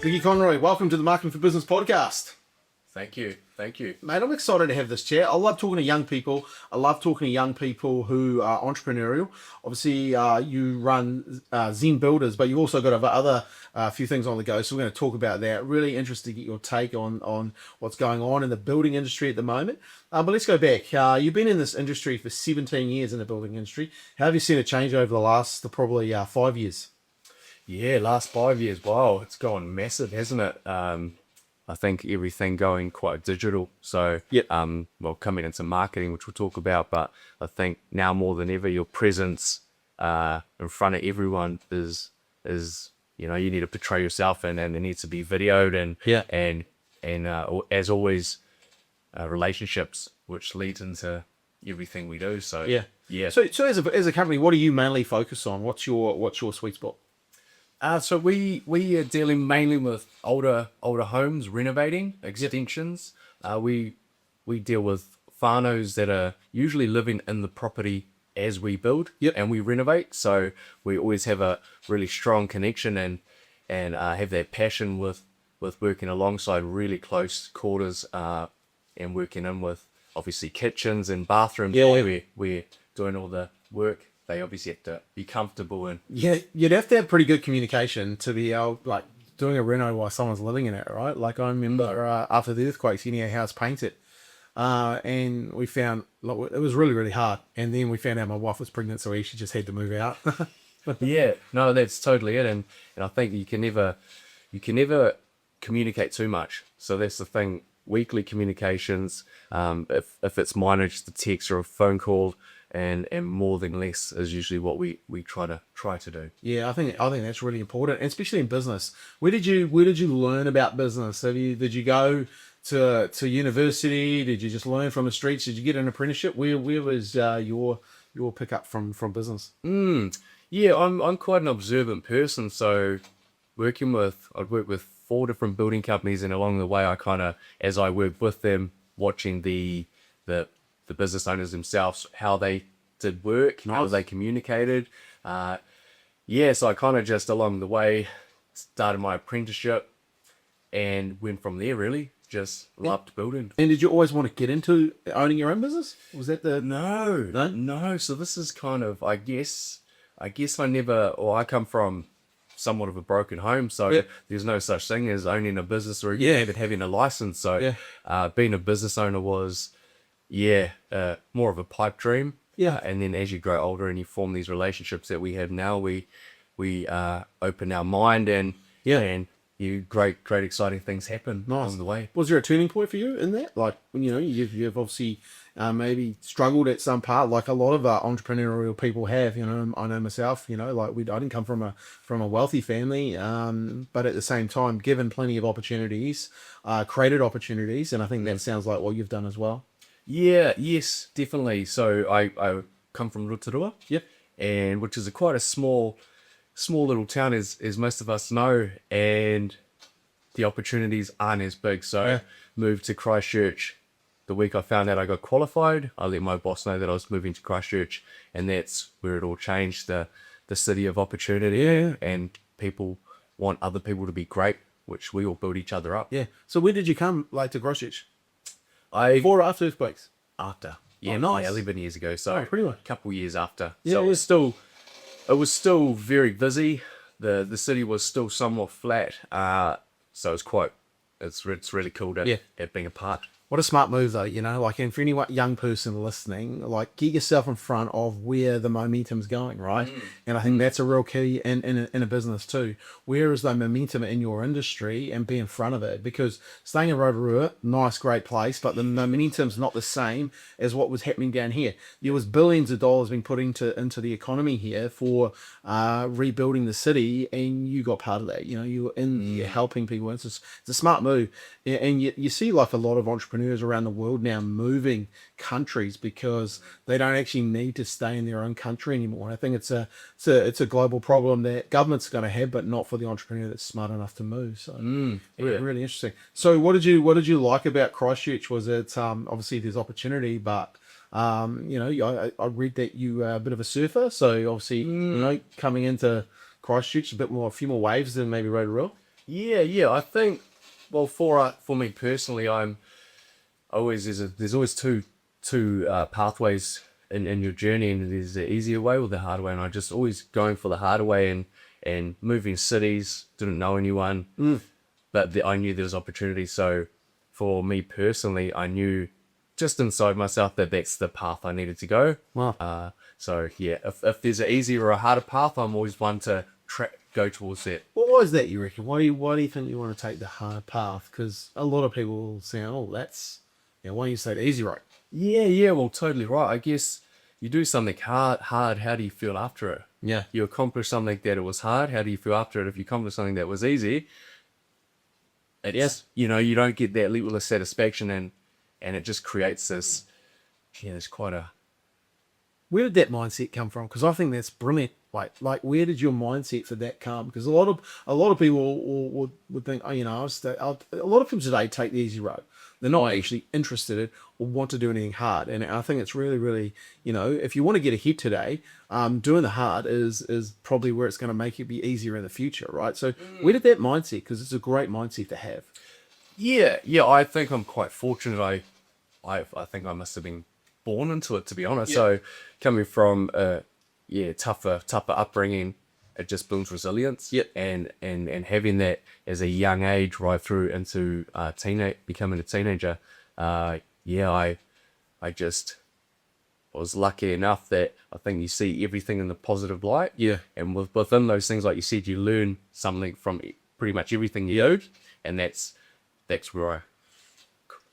Ziggy Conroy, welcome to the Marketing for Business podcast. Thank you. Mate, I'm excited to have this chat. I love talking to young people. I love talking to young people who are entrepreneurial. Obviously, you run Zen Builders, but you've also got other few things on the go. So we're going to talk about that. Really interested to get your take on what's going on in the building industry at the moment. But let's go back. You've been in this industry for 17 years in the building industry. How have you seen it change over the last probably 5 years? Yeah, last 5 years. Wow, it's gone massive, hasn't it? I think everything going quite digital. So, Yep. Well, coming into marketing, which we'll talk about, but I think now more than ever, your presence in front of everyone is you need to portray yourself, and it needs to be videoed, and as always, relationships, which leads into everything we do. So yeah. So as a company, what do you mainly focus on? What's your sweet spot? So we are dealing mainly with older homes, renovating, extensions. We deal with whānaus that are usually living in the property as we build and we renovate. So we always have a really strong connection and have that passion with working alongside really close quarters and working in with obviously kitchens and bathrooms where we're doing all the work. They obviously have to be comfortable and you'd have to have pretty good communication to be able, like, doing a reno while someone's living in it, right? Like, I remember after the earthquakes, getting our house painted, and we found it was really, really hard. And then we found out my wife was pregnant, so we actually just had to move out. yeah, no, that's totally it. And I think you can never communicate too much. So that's the thing. Weekly communications, if it's minor, just a text or a phone call. And more than less is usually what we try to do. Yeah, I think that's really important, and especially in business. Where did you learn about business? Did you go to university? Did you just learn from the streets? Did you get an apprenticeship? Where was your pickup from business? Yeah, I'm quite an observant person. So I'd work with 4 different building companies, and along the way, I kind of, as I worked with them, watching the business owners themselves, how they did work, how they communicated. So I kind of just along the way started my apprenticeship and went from there. Really, just loved building. And did you always want to get into owning your own business? Was that the No. So this is kind of, I guess I come from somewhat of a broken home, so there's no such thing as owning a business or even having a license. So being a business owner was more of a pipe dream. And then as you grow older and you form these relationships that we have now, we open our mind and great exciting things happen along the way. Was there a turning point for you in that? Like, you've obviously maybe struggled at some part, like a lot of entrepreneurial people have. I know myself. Like I didn't come from a wealthy family, but at the same time, given plenty of opportunities, created opportunities, and I think that sounds like what you've done as well. Yes, definitely. So I come from Rotorua, and which is quite a small little town, as most of us know, and the opportunities aren't as big. So moved to Christchurch. The week I found out I got qualified, I let my boss know that I was moving to Christchurch, and that's where it all changed. The city of opportunity, and people want other people to be great, which we all build each other up. So when did you come to Christchurch? Before or after earthquakes? After. Nice. 11 years ago. So pretty much. A couple years after. So it was still very busy. The city was still somewhat flat. So it's really cool to have been a part. What a smart move, though, and for any young person listening, get yourself in front of where the momentum's going, right? And I think that's a real key in a business too. Where is the momentum in your industry, and be in front of it? Because staying in Rotorua, nice, great place, but the momentum's not the same as what was happening down here. There was billions of dollars being put into the economy here for rebuilding the city, and you got part of that. You were in there helping people. It's a smart move, and you see a lot of entrepreneurs around the world now moving countries because they don't actually need to stay in their own country anymore. And I think it's a global problem that government's going to have, but not for the entrepreneur that's smart enough to move. So really interesting. So what did you like about Christchurch? Was it obviously there's opportunity, but I read that you are a bit of a surfer, so obviously coming into Christchurch a few more waves than maybe Rotorua. Yeah. I think, well, for me personally, I'm always there's always two pathways in your journey, and there's the easier way or the hard way, and I just always going for the harder way and moving cities, didn't know anyone, but I knew there was opportunity. So for me personally, I knew just inside myself that that's the path I needed to go. Wow. So yeah, if there's an easier or a harder path, I'm always one to go towards that. Well, why is that, you reckon? Why do you think you want to take the hard path? Because a lot of people will say, oh, that's, why don't you say the easy road? Yeah, well, totally right. I guess you do something hard, how do you feel after it? Yeah. You accomplish something that it was hard, how do you feel after it? If you accomplish something that was easy, it's, you don't get that level of satisfaction, and it just creates this, there's quite a... Where did that mindset come from? Because I think that's brilliant. Like, where did your mindset for that come? Because a lot of people would think, a lot of people today take the easy road. They're not actually interested in or want to do anything hard. And I think it's really, really, if you want to get ahead today, doing the hard is probably where it's going to make it be easier in the future, right? So where did that mindset? Because it's a great mindset to have. Yeah. I think I'm quite fortunate. I think I must have been born into it, to be honest. So coming from tougher upbringing, it just builds resilience. Yep. And having that as a young age right through into becoming a teenager, I just was lucky enough that I think you see everything in the positive light. Yeah. And within those things, like you said, you learn something from pretty much everything you do, and that's where I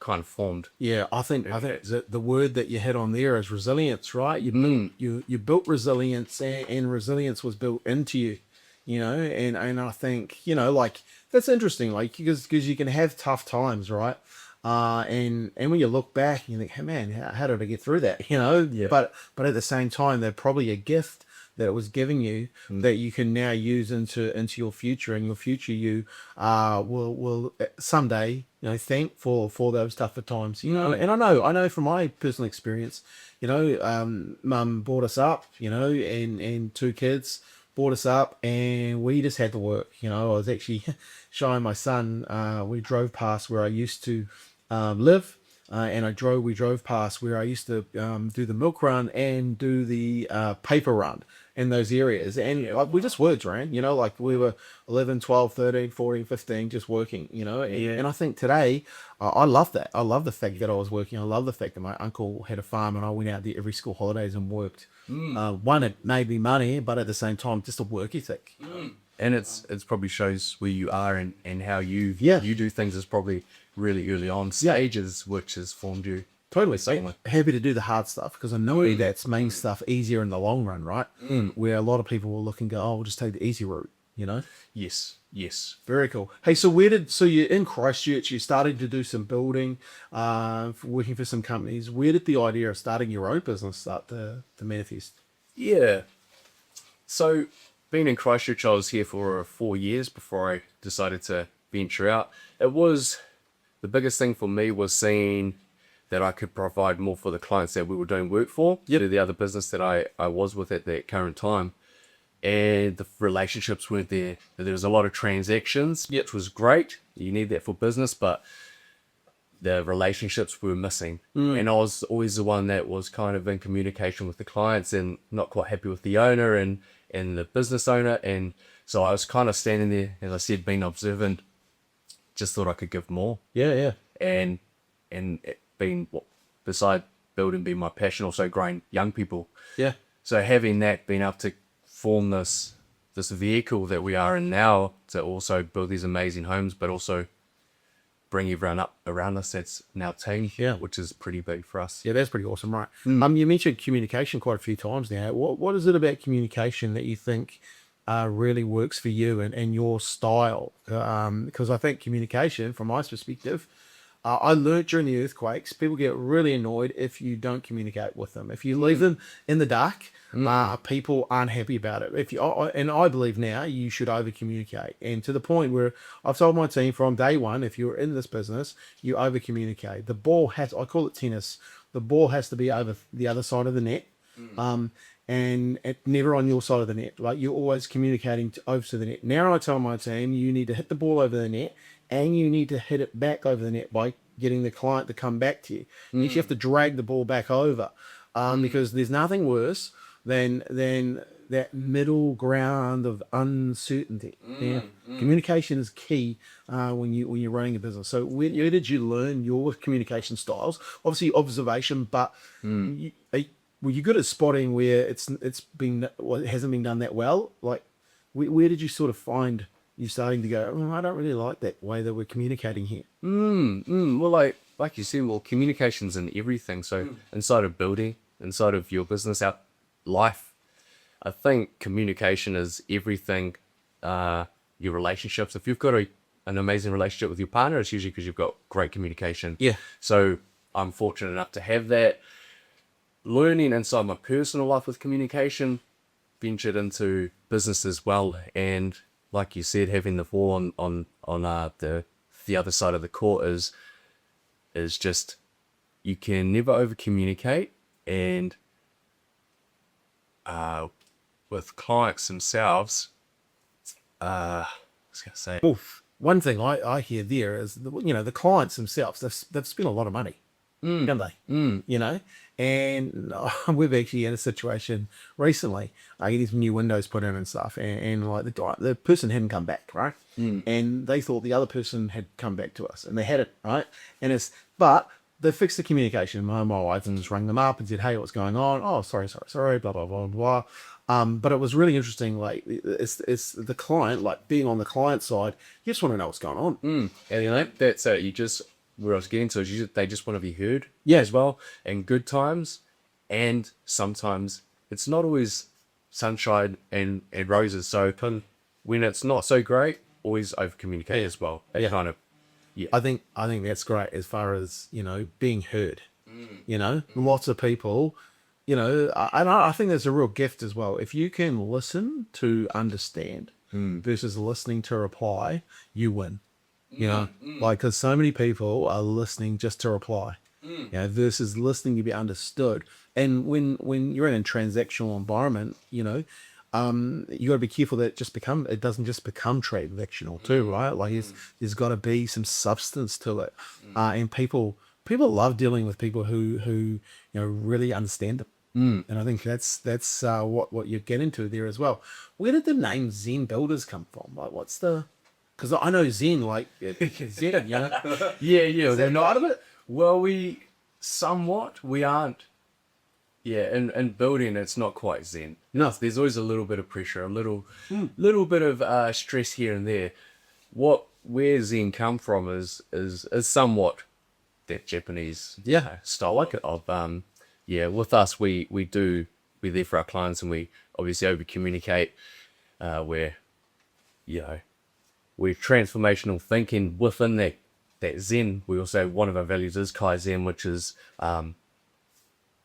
kind of formed. Yeah, I think the word that you hit on there is resilience, right? You built resilience, and resilience was built into you, and I think, like, that's interesting, like, because you can have tough times, right? And when you look back, you think, hey man, how did I get through that? Yeah. But at the same time, they're probably a gift that it was giving you that you can now use into your future, and your future you will someday thank for those tougher times. And I know from my personal experience, mum brought us up, and two kids brought us up, and we just had to work. I was actually showing my son, we drove past where I used to live. And we drove past where I used to do the milk run and do the paper run in those areas. And we just worked, right? Like we were 11, 12, 13, 14, 15, just working, And I think today, I love that. I love the fact that I was working. I love the fact that my uncle had a farm and I went out there every school holidays and worked. One, it made me money, but at the same time, just a work ethic. And it's probably shows where you are and how you do things is probably really early on stages, which has formed you. Totally. So happy to do the hard stuff, because I know that's main stuff easier in the long run, right? Where a lot of people will look and go, oh, we'll just take the easy route, Yes. Very cool. Hey, so you're in Christchurch, you started to do some building, working for some companies. Where did the idea of starting your own business start to manifest? Yeah. So being in Christchurch, I was here for 4 years before I decided to venture out. The biggest thing for me was seeing that I could provide more for the clients that we were doing work for, to the other business that I was with at that current time. And the relationships weren't there. There was a lot of transactions, which was great. You need that for business, but the relationships were missing. And I was always the one that was kind of in communication with the clients and not quite happy with the owner and the business owner. And so I was kind of standing there, as I said, being observant, just thought I could give more. Yeah. And it being, beside building being my passion, also growing young people. Yeah. So having that, being able to form this vehicle that we are in now to also build these amazing homes, but also bring everyone up around us that's now team, which is pretty big for us. Yeah, that's pretty awesome, right? You mentioned communication quite a few times now. What is it about communication that you think really works for you and your style? Because I think communication, from my perspective, I learned during the earthquakes, people get really annoyed if you don't communicate with them. If you leave them in the dark, people aren't happy about it. And I believe now you should over communicate, and to the point where I've told my team from day one, if you're in this business, you over communicate. The ball I call it tennis. The ball has to be over the other side of the net. And never on your side of the net. Like you're always communicating over to the net. Now I tell my team, you need to hit the ball over the net, and you need to hit it back over the net by getting the client to come back to you. You actually have to drag the ball back over, because there's nothing worse than that middle ground of uncertainty. Yeah. Communication is key when you're running a business. So where did you learn your communication styles? Obviously observation, but were you good at spotting where it hasn't been done that well? Like where did you sort of find you starting to go, I don't really like that way that we're communicating here? Well, like you said, well, communication's in everything. So inside of building, inside of your business, out life, I think communication is everything. Your relationships. If you've got an amazing relationship with your partner, it's usually because you've got great communication. Yeah. So I'm fortunate enough to have that. Learning inside my personal life with communication, ventured into business as well, and like you said, having the ball on the other side of the court is just, you can never over communicate, and with clients themselves, I was gonna say, One thing I hear there is the clients themselves, they've spent a lot of money, don't they? And we've actually had a situation recently. I get these new windows put in and stuff, and like the person hadn't come back, right? And they thought the other person had come back to us, and they had it, right? But they fixed the communication. My wife just rang them up and said, "Hey, what's going on? Oh, sorry, blah blah blah blah." But it was really interesting. Like it's the client, like being on the client side, you just want to know what's going on. And that's where I was getting to is they just want to be heard, Yeah. as well, in good times, and sometimes it's not always sunshine and roses. So when it's not so great, always over communicate as well. It kind of, I think that's great as far as being heard. Lots of people, and I think there's a real gift as well. If you can listen to understand versus listening to reply, you win. Like, because so many people are listening just to reply, versus listening to be understood. And when you're in a transactional environment, you got to be careful that it doesn't just become transactional too, right? Like there's got to be some substance to it, and people love dealing with people who really understand them. And I think that's what you get into there as well. Where did the name Zen Builders come from? Like, what's the? Because I know Zen, like Zen, yeah, they're not out of it. Well, we aren't. Yeah, in building, it's not quite Zen. No. There's always a little bit of pressure, a little bit of stress here and there. Where Zen come from is somewhat that Japanese style, like of with us we're there for our clients, and we obviously over communicate. We're transformational thinking within that Zen. We also, one of our values is Kaizen, which is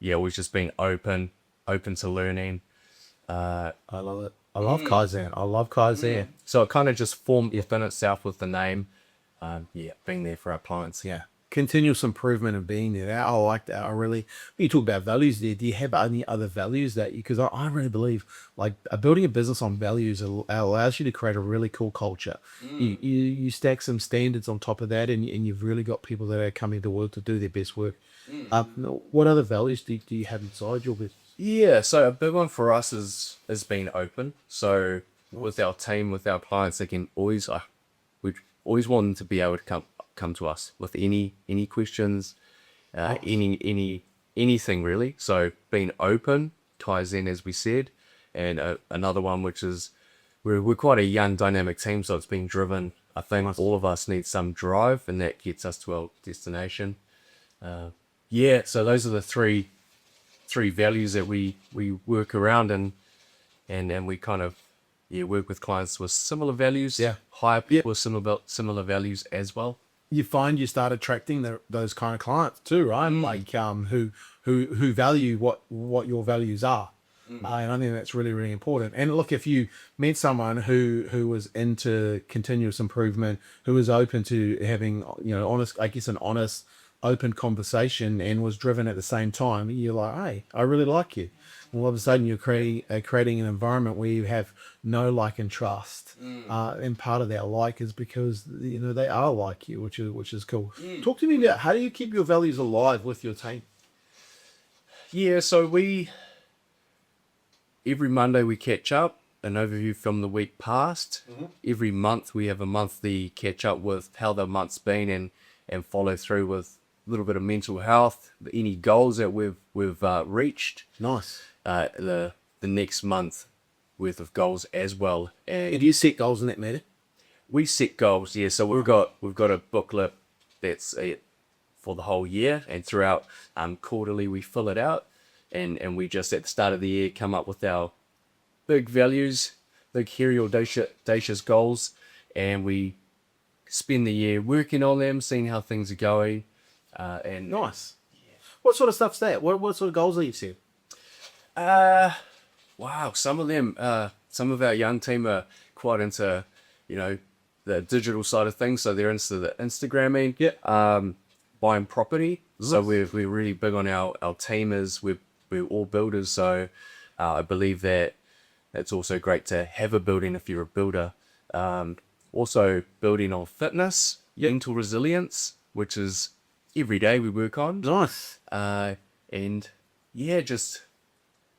we've just been open to learning. I love it. I love Kaizen. So it kind of just formed within itself with the name. Being there for our clients. Yeah. Continuous improvement of being there. I like that. When you talk about values there, do you have any other values because I really believe like building a business on values allows you to create a really cool culture. You stack some standards on top of that, and you've really got people that are coming to work to do their best work. What other values do you have inside your business? Yeah, so a big one for us is being open. So with our team, with our clients, they can always we always want them to be able to come to us with any questions, anything really. So being open ties in, as we said, and another one which is we're quite a young dynamic team, so it's being driven. I think all of us need some drive, and that gets us to our destination. So those are the three values that we work around, and we kind of work with clients with similar values, hire people with similar values as well. You find you start attracting those kind of clients too, right? Like who value what your values are. And I think that's really, really important. And look, if you met someone who was into continuous improvement, who was open to having an honest, open conversation, and was driven at the same time, you're like, hey, I really like you. all of a sudden you're creating an environment where you have no like and trust. And part of that like is because they are like you, which is cool. Talk to me about how do you keep your values alive with your team? Yeah, so every Monday we catch up, an overview from the week past. Every month we have a monthly catch up with how the month's been and follow through with a little bit of mental health, any goals that we've reached. Nice. The next month worth of goals as well. And Do you set goals in that matter? we set goals, yeah. So we've got a booklet that's for the whole year, and throughout quarterly we fill it out, and we just at the start of the year come up with our big values, big hairy audacious goals, and we spend the year working on them, seeing how things are going. And Nice. What sort of stuff's that? What sort of goals are you set? wow, some of our young team are quite into, the digital side of things. So they're into the Instagramming, buying property. So we're really big on our team is we're all builders. So I believe that it's also great to have a building if you're a builder. Also building on fitness, mental resilience, which is every day we work on. Nice. And yeah, just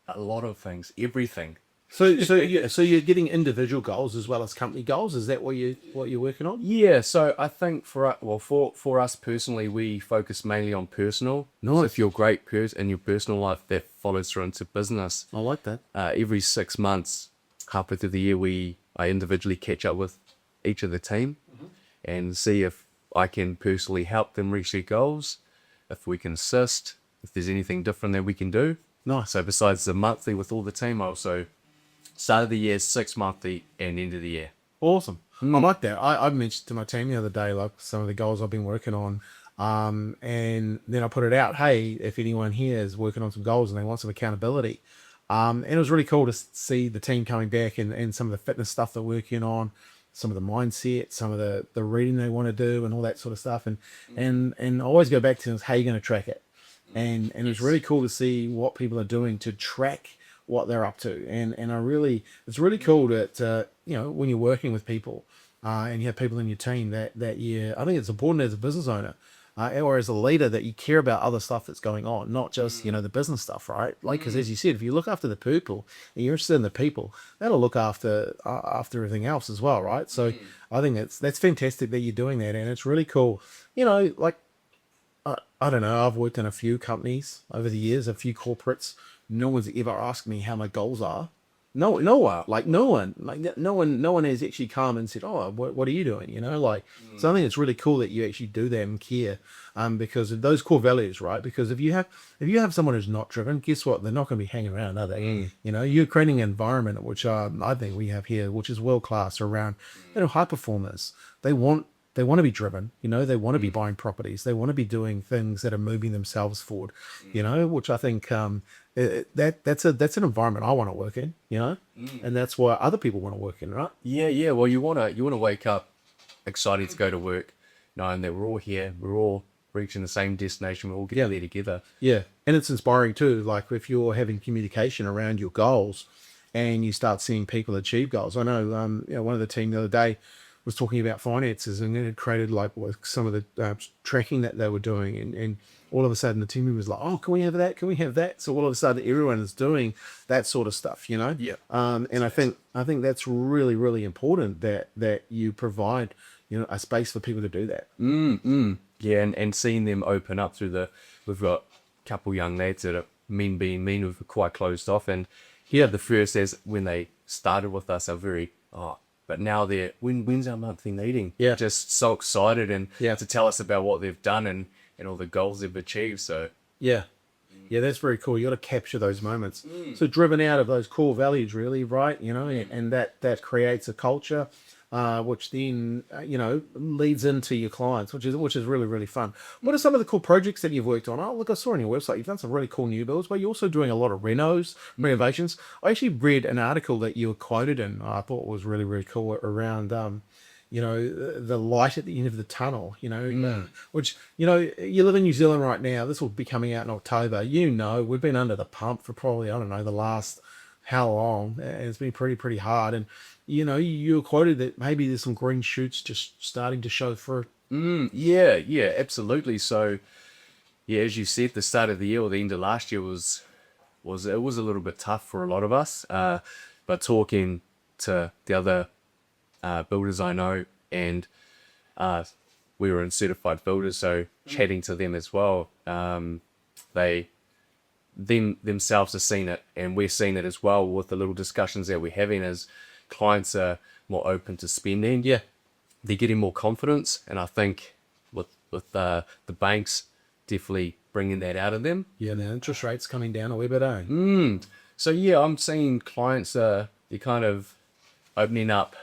a lot of things, everything. So you're getting individual goals as well as company goals. Is that what you're working on? Yeah, so I think for us personally, we focus mainly on personal. Nice. So if you're a great person in your personal life, that follows through into business. I like that. Every 6 months, halfway through the year, I individually catch up with each of the team and see if I can personally help them reach their goals, if we can assist, if there's anything different that we can do. Nice. So besides the monthly with all the team, I also start of the year, 6 monthly, and end of the year. Awesome. I like that. I mentioned to my team the other day, like some of the goals I've been working on. And then I put it out, hey, if anyone here is working on some goals and they want some accountability. And it was really cool to see the team coming back and some of the fitness stuff they're working on, some of the mindset, some of the reading they want to do and all that sort of stuff. And I always go back to how you're going to track it. And it's really cool to see what people are doing to track what they're up to. And it's really cool that, when you're working with people and you have people in your team that I think it's important as a business owner or as a leader that you care about other stuff that's going on, not just, the business stuff, right? Like, because as you said, if you look after the people and you're interested in the people, that'll look after everything else as well, right? So I think that's fantastic that you're doing that. And it's really cool. Like, I don't know, I've worked in a few companies over the years, a few corporates. No one's ever asked me how my goals are. No one has actually come and said, oh, what are you doing? So I think it's really cool that you actually do that and care, because of those core values, right? Because if you have someone who's not driven, guess what? They're not going to be hanging around, are they? You're creating an environment which I think we have here, which is world class around, high performers. They want to be driven, they want to be buying properties. They want to be doing things that are moving themselves forward, which I think that's an environment I want to work in, and that's why other people want to work in, right? Yeah. Well, you want to wake up excited to go to work, knowing that we're all here, we're all reaching the same destination, we're all getting there together. Yeah, and it's inspiring too. Like if you're having communication around your goals, and you start seeing people achieve goals. I know, one of the team the other day was talking about finances, and it had created like some of the tracking that they were doing, and all of a sudden the team was like, oh, can we have that? Can we have that? So all of a sudden everyone is doing that sort of stuff, Yeah. And I think that's really, really important that you provide, a space for people to do that. Yeah, and seeing them open up we've got a couple young lads that are being mean, who've quite closed off, and the first as when they started with us are very, but now they're, when's our monthly meeting? Yeah. Just so excited and to tell us about what they've done and all the goals they've achieved. So yeah, that's very cool. You got to capture those moments. So driven out of those core values, really, right? And that creates a culture, which then leads into your clients, which is really, really fun. What are some of the cool projects that you've worked on? Oh, look, I saw on your website you've done some really cool new builds, but you're also doing a lot of renovations. I actually read an article that you were quoted in. I thought was really, really cool around the light at the end of the tunnel, which, you live in New Zealand right now. This will be coming out in October. We've been under the pump for probably, I don't know, the last how long. It's been pretty hard. And, you were quoted that maybe there's some green shoots just starting to show through. Yeah, absolutely. So, yeah, as you said, the start of the year or the end of last year was a little bit tough for a lot of us. But talking to the other builders I know, and we were in certified builders, so chatting to them as well, they themselves have seen it, and we're seeing it as well with the little discussions that we're having as clients are more open to spending. Yeah. They're getting more confidence, and I think with the banks definitely bringing that out of them. Yeah, the interest rates coming down a wee bit, eh? So yeah, I'm seeing clients they're kind of opening up,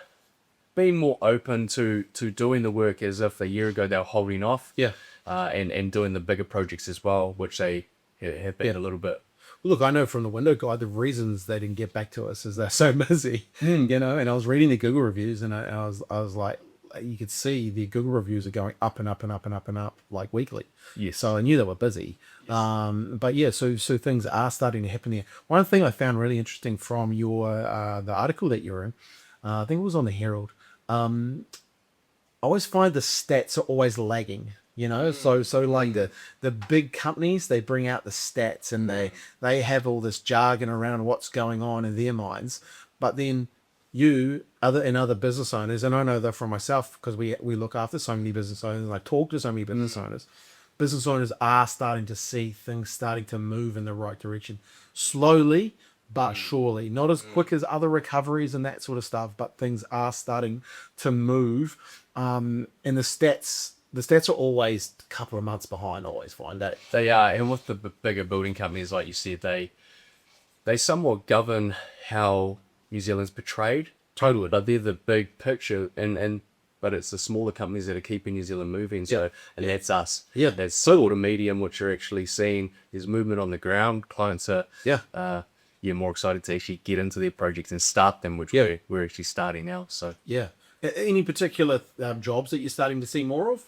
being more open to doing the work as if a year ago they were holding off. Yeah. And doing the bigger projects as well, which they have been a little bit. Look, I know from the window guy, the reasons they didn't get back to us is they're so busy, and I was reading the Google reviews, and I was like, you could see the Google reviews are going up and up and up and up and up, like weekly. Yes. So I knew they were busy. Yes. But yeah, so things are starting to happen there. One thing I found really interesting from your the article that you're in, I think it was on the Herald. I always find the stats are always lagging. So like the big companies, they bring out the stats and they have all this jargon around what's going on in their minds, but then other business owners, and I know that for myself because we look after so many business owners, and I talk to so many business owners. Business owners are starting to see things starting to move in the right direction, slowly but surely. Not as quick as other recoveries and that sort of stuff, but things are starting to move. And the stats are always a couple of months behind. I always find that They are, and with the bigger building companies, like you said, they somewhat govern how New Zealand's portrayed. Totally. But they're the big picture, but it's the smaller companies that are keeping New Zealand moving. So, and that's us. Yeah. That's sort of medium, which are actually seeing there's movement on the ground. Clients are more excited to actually get into their projects and start them, which we're actually starting now. So yeah. Any particular jobs that you're starting to see more of?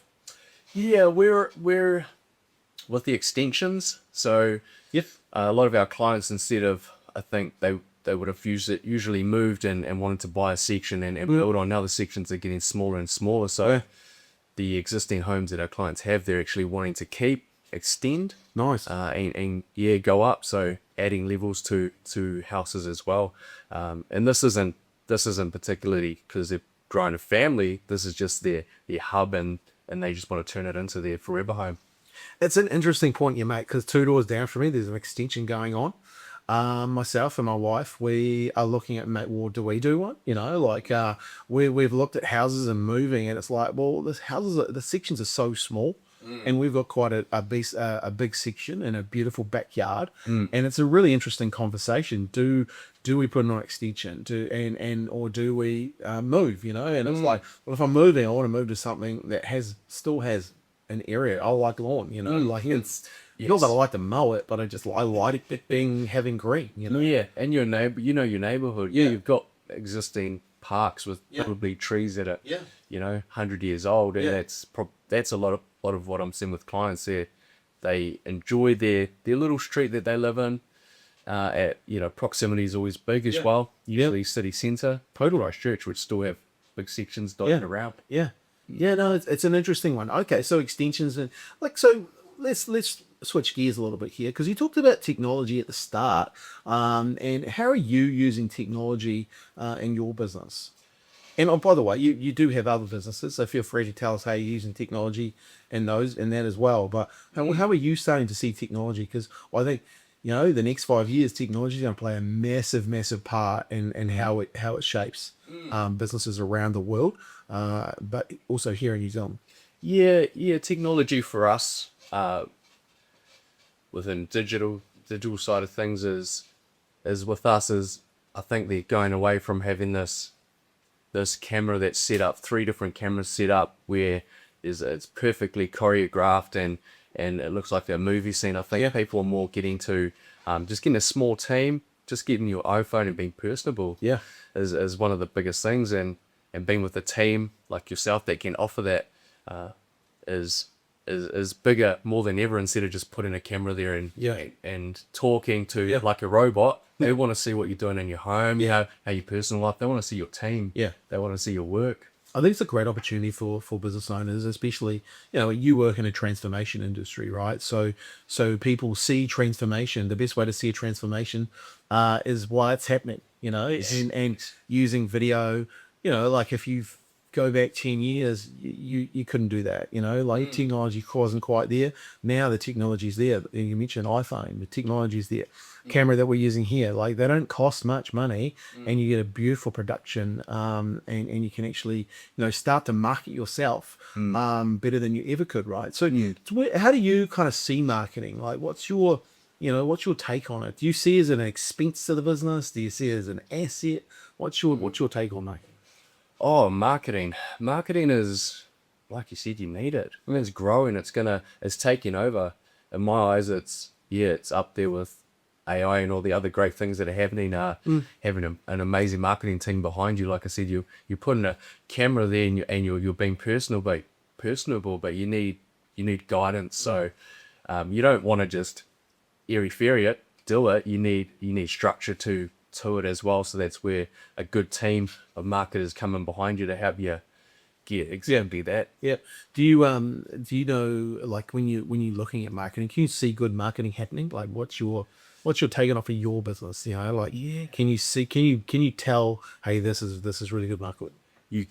Yeah, we're with the extensions. So a lot of our clients, instead of, I think they would have usually moved and wanted to buy a section and build on. Now the sections are getting smaller and smaller. So the existing homes that our clients have, they're actually wanting to extend. Nice. And go up. So adding levels to houses as well. And this isn't particularly because they're growing a family. This is just their hub, and they just want to turn it into their forever home. It's an interesting point you make, because 2 doors down from me, there's an extension going on. Myself and my wife, we are looking at, well, do we do one? We've looked at houses and moving, and it's like, well, the sections are so small, and we've got quite a big section and a beautiful backyard, and it's a really interesting conversation. Do we put it on extension? Or do we move? And it's like, well, if I'm moving, I want to move to something that still has an area. I like lawn. Like it's. Not that I like to mow it, but I like it having green. Yeah, and your neighbor, your neighborhood. Yeah, you've got existing parks with probably trees that are 100 years old, and that's a lot of what I'm seeing with clients there. They enjoy their little street that they live in. Proximity is always big as well. Usually city centre, Christchurch, which still have big sections dotted around. No, it's an interesting one. Okay, so extensions and so let's switch gears a little bit here, because you talked about technology at the start, and how are you using technology in your business? And by the way, you do have other businesses, so feel free to tell us how you're using technology in that as well. But how are you starting to see technology? Because I think the next 5 years, technology is going to play a massive part in how it shapes businesses around the world, but also here in New Zealand. Yeah, technology for us within digital side of things is with us is, I think they're going away from having this camera that's set up, 3 different cameras set up where it's perfectly choreographed and it looks like a movie scene. I think people are more getting to just getting a small team, just getting your iPhone and being personable is one of the biggest things. And and being with a team like yourself that can offer that is bigger more than ever, instead of just putting a camera there and talking to like a robot. They want to see what you're doing in your home, how your personal life. They want to see your team. They want to see your work. I think it's a great opportunity for business owners, especially, you work in a transformation industry, right? So people see transformation. The best way to see a transformation is while it's happening, and using video, like if you go back 10 years, you couldn't do that, like technology wasn't quite there. Now the technology's there. You mentioned iPhone, the technology's there. Camera that we're using here, like they don't cost much money, and you get a beautiful production, and you can actually start to market yourself better than you ever could, right? So how do you kind of see marketing? Like what's your take on it? Do you see it as an expense to the business? Do you see it as an asset? What's your take on that? Oh, marketing is, like you said, you need it. I mean, it's growing. It's taking over. In my eyes, it's up there with AI and all the other great things that are happening. Having an amazing marketing team behind you, like I said, you're putting a camera there, and you're being personable, but you need guidance. So you don't want to just airy fairy it, do it. You need structure to it as well. So that's where a good team of marketers come in behind you to help you get exactly that. Yeah. Do you know, like when you're looking at marketing, can you see good marketing happening? Like what's your take off of your business? Can you tell, hey, this is really good marketing? You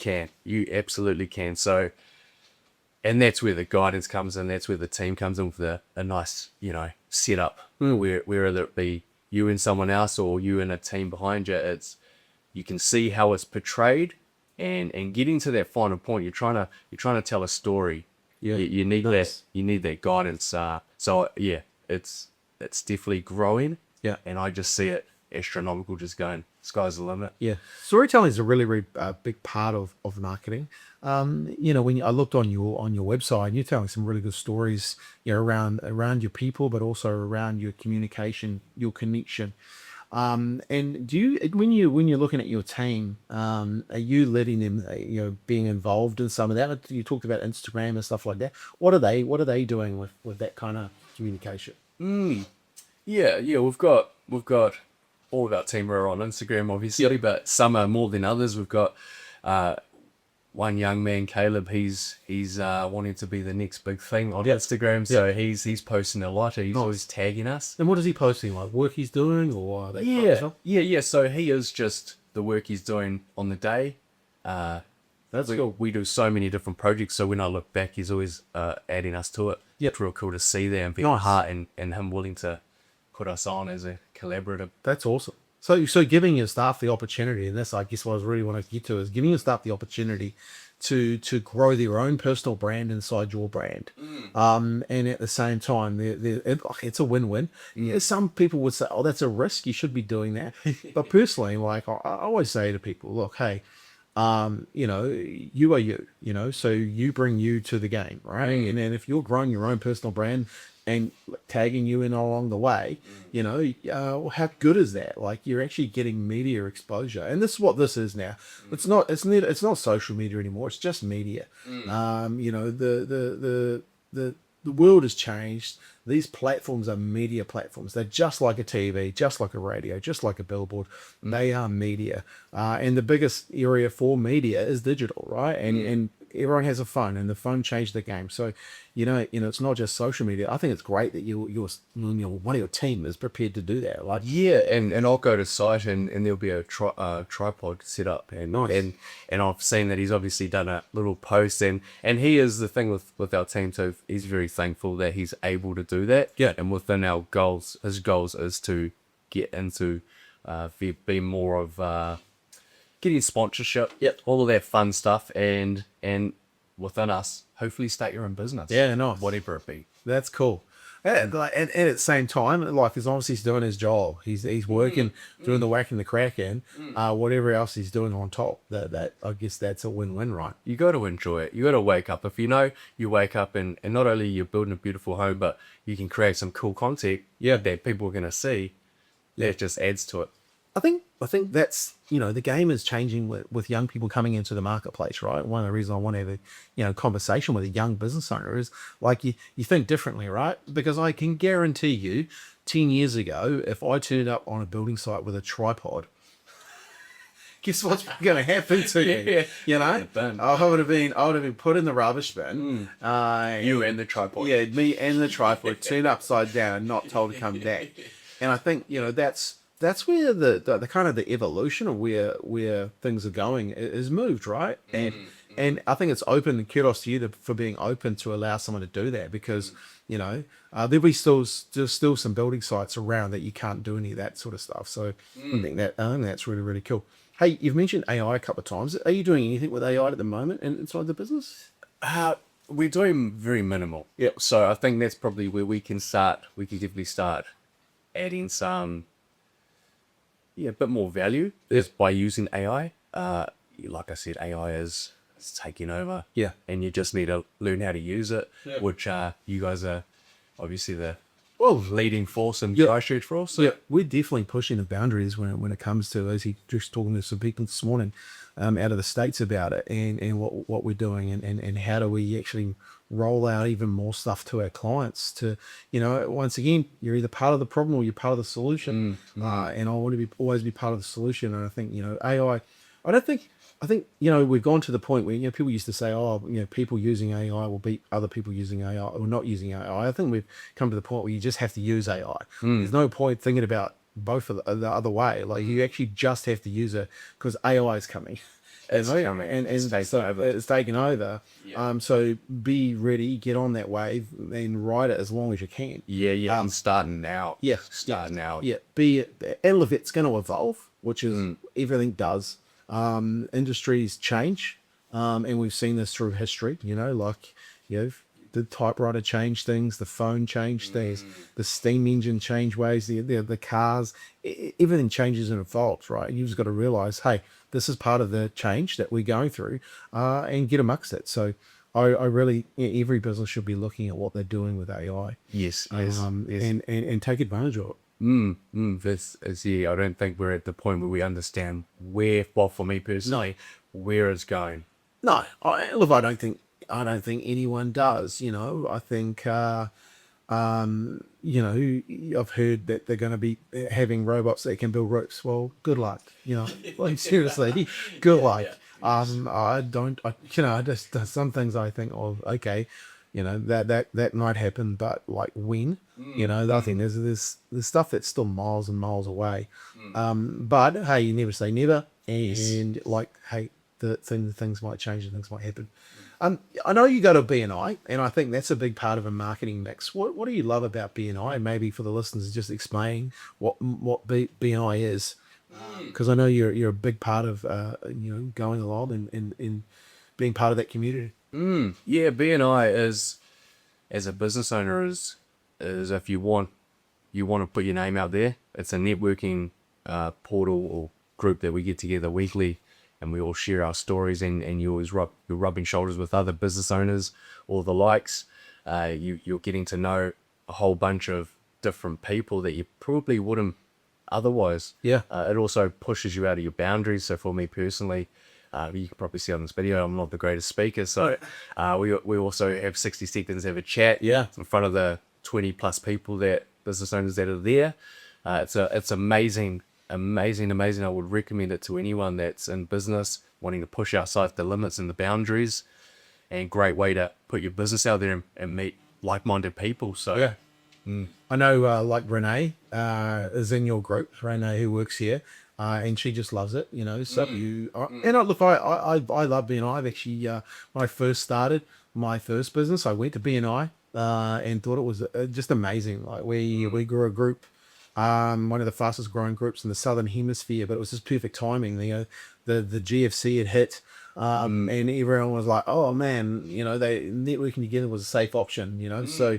absolutely can. So, and that's where the guidance comes in. That's where the team comes in with a nice, setup, whether it be you and someone else or you and a team behind you. You can see how it's portrayed, and getting to that final point, you're trying to tell a story. You need that guidance. It's definitely growing. And I just see it astronomical, just going, sky's the limit. Storytelling is a really, really big part of marketing. When I looked on your website, you're telling some really good stories, around your people, but also around your communication, your connection. And do you, when you're looking at your team, are you letting them, being involved in some of that? You talked about Instagram and stuff like that. What are they doing with that kind of communication? Yeah, we've got all of our team are on Instagram, obviously, but some are more than others. We've got one young man, Caleb. He's wanting to be the next big thing on Instagram, so he's posting a lot. He's always tagging us. And what is he posting? Like work he's doing, or that So he is just the work he's doing on the day. That's cool. We do so many different projects, so when I look back, he's always adding us to it. It's real cool to see that and be part and him willing to put us on as a collaborative. That's awesome. So giving your staff the opportunity, and that's, I guess, what I was really wanting to get to, is giving your staff the opportunity to grow their own personal brand inside your brand. And at the same time, it's a win-win. Some people would say, oh, that's a risk, you should be doing that. But personally, like I always say to people, look, hey, you are you, so you bring you to the game, right? And then if you're growing your own personal brand and tagging you in along the way, how good is that? Like, you're actually getting media exposure, and this is what this is now. It's not social media anymore. It's just media. The world has changed. These platforms are media platforms. They're just like a TV, just like a radio, just like a billboard. They are media. And the biggest area for media is digital, right? And everyone has a phone, and the phone changed the game. So, it's not just social media. I think it's great that one of your team is prepared to do that. Like, and I'll go to site and there'll be a tripod set up, and I've seen that he's obviously done a little post, and he is the thing with our team. So he's very thankful that he's able to do that. And within our goals, his goals is to get into be more of getting sponsorship, all of that fun stuff, and within us, hopefully start your own business. Nice. Whatever it be. That's cool. And at the same time, like, as long as he's doing his job, he's working, doing the whack and the crack in, whatever else he's doing on top, that I guess that's a win-win, right? You got to enjoy it. You got to wake up. If you wake up and not only you're building a beautiful home, but you can create some cool content that people are going to see, that just adds to it. I think that's, the game is changing with young people coming into the marketplace, right? One of the reasons I want to have a, conversation with a young business owner is like you think differently, right? Because I can guarantee you 10 years ago, if I turned up on a building site with a tripod, guess what's going to happen to me? Yeah. You know, Bin. I would have been put in the rubbish bin. You and the tripod. Yeah, me and the tripod turned upside down and not told to come back. And I think that's where the kind of the evolution of where things are going is moved, right? And I think it's open, and kudos to you for being open to allow someone to do that, because there'll be still some building sites around that you can't do any of that sort of stuff. So I think that's really, really cool. Hey, you've mentioned AI a couple of times. Are you doing anything with AI at the moment inside the business? We're doing very minimal. Yep. So I think that's probably where we can start. We can definitely start adding some, a bit more value just by using AI. Like I said, AI is taking over. Yeah. And you just need to learn how to use it, Yeah. which you guys are obviously the Well, leading force in Yeah. Christchurch for us. So. yeah, we're definitely pushing the boundaries when it comes to, as he just talking to some people this morning out of the States about it, and what we're doing, and how do we actually roll out even more stuff to our clients to, once again, you're either part of the problem or you're part of the solution. And I want to always be part of the solution. And I think, AI, I think, we've gone to the point where, people used to say, oh, people using AI will beat other people using AI or not using AI. I think we've come to the point where you just have to use AI. There's no point thinking about both of the other way. Like, you actually just have to use it because AI is coming. It's coming. And It's taking over. It's taken over. Yeah. So be ready, get on that wave, and ride it as long as you can. Yeah. I'm starting now. Yeah. Starting now. Yeah. It's going to evolve, which is everything does. Industries change, and we've seen this through history. The typewriter changed things, the phone changed things, the steam engine changed ways, the cars, everything changes and evolves, right? And you've just got to realize, hey, this is part of the change that we're going through, and get amongst it. So I really, every business should be looking at what they're doing with AI. Yes. And take advantage of it. This is, I don't think we're at the point where we understand well, for me personally, where it's going. No, I don't think anyone does. I think I've heard that they're going to be having robots that can build roofs. Well, good luck. Like, seriously, good luck. Just some things I think of. Okay, that might happen, but like when? I think there's stuff that's still miles and miles away. But hey, you never say never, and like, hey, things might change and things might happen. I know you go to BNI, and I think that's a big part of a marketing mix. What do you love about BNI? Maybe for the listeners, just explain what BNI is, because I know you're a big part of going along and being part of that community. Yeah, BNI is, as a business owner, is if you want to put your name out there. It's a networking portal or group that we get together weekly, and we all share our stories, and you're rubbing shoulders with other business owners or the likes. You're getting to know a whole bunch of different people that you probably wouldn't otherwise. Yeah. It also pushes you out of your boundaries. So for me personally, you can probably see on this video, I'm not the greatest speaker. So we also have 60 seconds to have a chat in front of the 20 plus people, that business owners that are there. It's amazing. I would recommend it to anyone that's in business, wanting to push outside the limits and the boundaries, and great way to put your business out there and meet like-minded people. So yeah. I know, like Renee is in your group. Renee, who works here, and she just loves it. So look, I love BNI. I've actually, when I first started my first business, I went to BNI and thought it was just amazing. Like, we grew a group, one of the fastest growing groups in the Southern Hemisphere, but it was just perfect timing. The GFC had hit. And everyone was like, oh man, they networking together was a safe option, so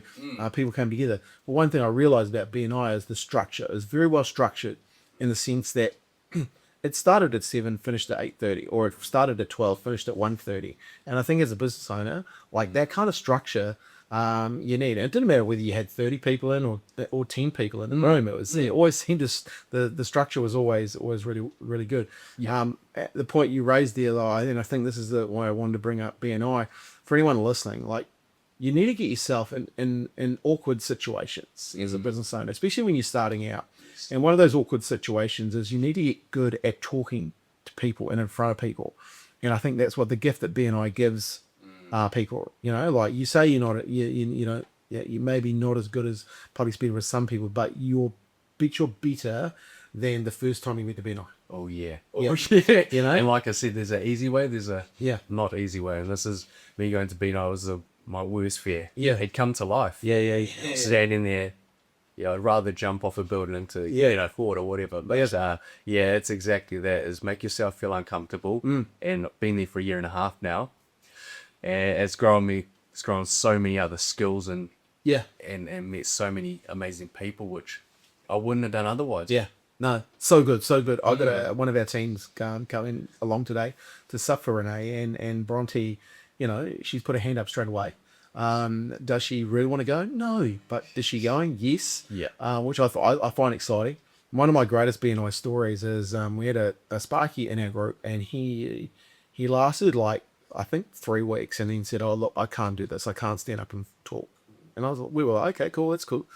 people came together. But one thing I realized about BNI is the structure is very well structured, in the sense that it started at 7, finished at 8:30, or it started at 12, finished at 1:30. And I think as a business owner, like, that kind of structure you need. It didn't matter whether you had 30 people in or 10 people in the room. It always seemed the structure was always really really good. At the point you raised there, though, and I think this is the why I wanted to bring up BNI for anyone listening. Like, you need to get yourself in awkward situations as a business owner, especially when you're starting out. And one of those awkward situations is you need to get good at talking to people and in front of people. And I think that's what the gift that BNI gives people. Like you say, you're not, you maybe not as good as public speaker as some people, but you're better than the first time you went to BNI. Oh yeah. Yeah. And like I said, there's an easy way, there's a Yeah. not easy way, and this is me going to BNI was my worst fear. Yeah. It'd come to life. Yeah. Standing there, I'd rather jump off a building into fort or whatever. But it's exactly that. Is make yourself feel uncomfortable. And been there for a year and a half now, and it's grown so many other skills and met so many amazing people which I wouldn't have done otherwise. Yeah. No, so good. I got one of our teams coming along today to sup for Renee and Bronte. She's put her hand up straight away. Does she really want to go? No, but is she going? Yes. Yeah. Which I find exciting. One of my greatest BNI stories is we had a Sparky in our group, and he lasted like I think 3 weeks, and then said, "Oh look, I can't do this. I can't stand up and talk." And we were like, "Okay, cool, that's cool."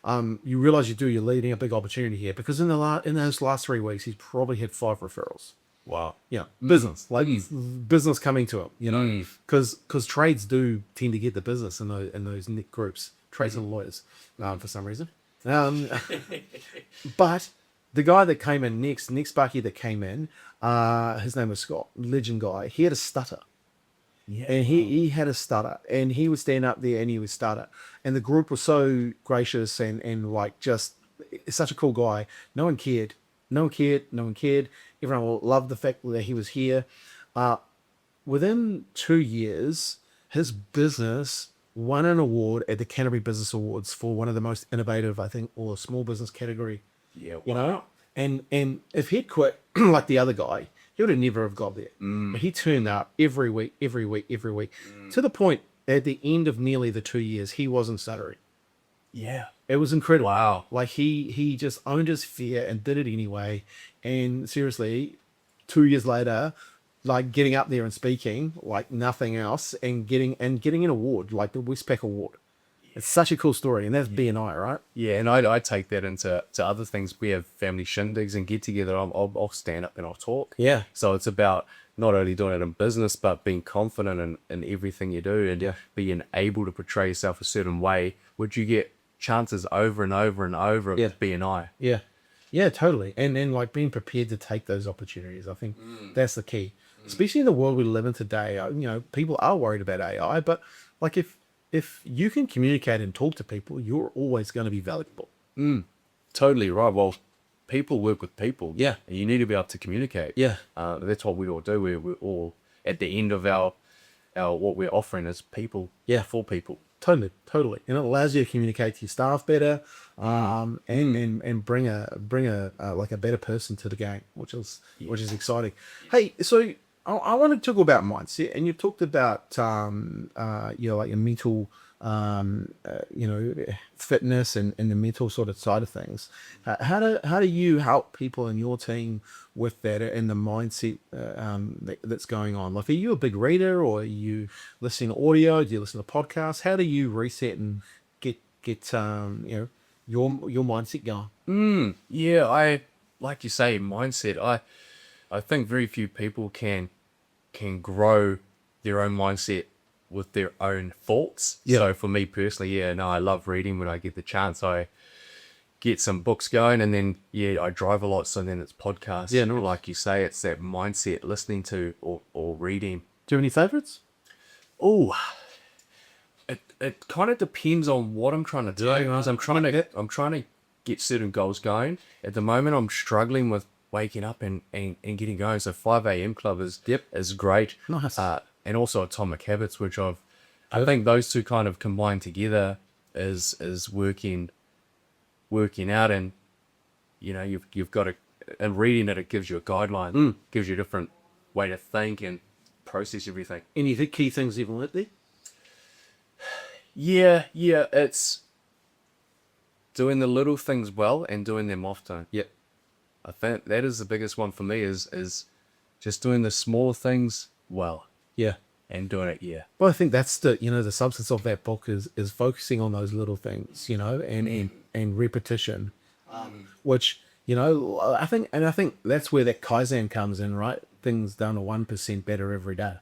You realize you're leading a big opportunity here, because in those last 3 weeks, he's probably had 5 referrals. Wow. Business, business coming to him, because trades do tend to get the business in those groups, trades and lawyers, for some reason. But the guy that came in next Sparky that came in, his name was Scott, legend guy. He had a stutter. Yeah. And he had a stutter, and he would stand up there and he would stutter. And the group was so gracious and like just such a cool guy. No one cared. Everyone loved the fact that he was here. Within 2 years, his business won an award at the Canterbury Business Awards for one of the most innovative, I think, or small business category. Yeah. Wow. And if he'd quit like the other guy, he would have never have got there. But he turned up every week, to the point at the end of nearly the 2 years, he wasn't stuttering. Yeah. It was incredible. Wow. Like he just owned his fear and did it anyway. And seriously, 2 years later, like getting up there and speaking like nothing else, and getting an award, like the Westpac Award. It's such a cool story, and that's BNI, right? Yeah, and I take that into other things. We have family shindigs and get together. I'll stand up and I'll talk. Yeah. So it's about not only doing it in business, but being confident in everything you do, and being able to portray yourself a certain way, which you get chances over and over and over of BNI. Yeah. Yeah, totally. And then like being prepared to take those opportunities. I think that's the key. Especially in the world we live in today. People are worried about AI, but like if you can communicate and talk to people, you're always going to be valuable. Totally right. Well, people work with people. Yeah. And you need to be able to communicate. Yeah. That's what we all do. We're all at the end of our what we're offering is people. Yeah. For people. Totally. And it allows you to communicate to your staff better, and bring a like a better person to the game, which is exciting. Hey, so I want to talk about mindset, and you talked about like your mental fitness and the mental sort of side of things. How do you help people in your team with that and the mindset that's going on? Like, are you a big reader, or are you listening to audio? Do you listen to podcasts? How do you reset and get your mindset going? Yeah, I like you say, mindset. I think very few people can grow their own mindset with their own thoughts. Yeah. So for me personally, I love reading when I get the chance. I get some books going, and then I drive a lot, so then it's podcasts. Yeah, no. Like you say, it's that mindset, listening to or reading. Do you have any favorites? Oh, it kind of depends on what I'm trying to do. I'm trying to get certain goals going. At the moment, I'm struggling with waking up and getting going. So 5 a.m. club is great. Nice. And also Atomic Habits, which I think those two kind of combined together is working out, and you've got to, and reading it gives you a guideline, gives you a different way to think and process everything. Any key things you've learnt there? Yeah, yeah, it's doing the little things well and doing them often. Yep. I think that is the biggest one for me is just doing the small things well Yeah. and doing it. Yeah. Well, I think that's the substance of that book is focusing on those little things, and repetition, which, I think that's where that Kaizen comes in, right? Things done 1% better every day,